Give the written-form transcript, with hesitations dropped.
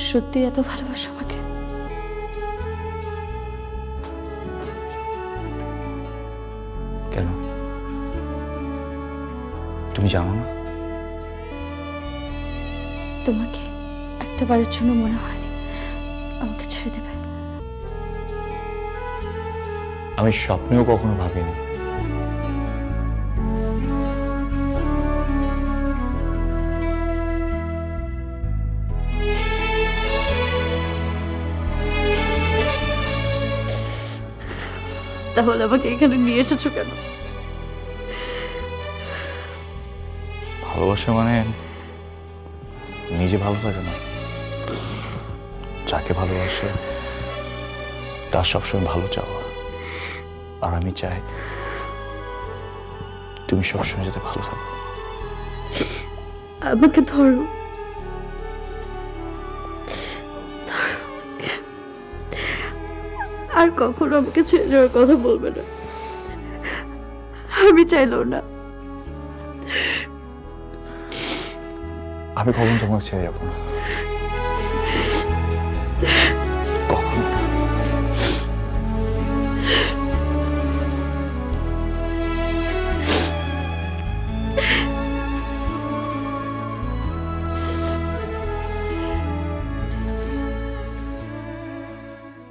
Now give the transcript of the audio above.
সত্যি এত ভালোবাসো আমাকে? কেন, তুমি জানো না? তোমাকে একটা বারের জন্য মনে হয়নি আমাকে ছেড়ে দেবে? আমি স্বপ্নেও কখনো ভাবিনি তাহলে আমাকে এখানে নিয়ে এসেছো কেন? ভালোবাসা মানে নিজে ভালো থাকে না, যাকে ভালোবাসে তার সবসময় ভালো চাওয়া। আর আমি চাই তুমি সবসময় যাতে ভালো থাকো। আমাকে ধরো, আর কখনো আমাকে ছেড়ে যাওয়ার কথা বলবে না। আমি চাইলেও না। আমি কখনো তোমাকে ছেড়ে যাবো না।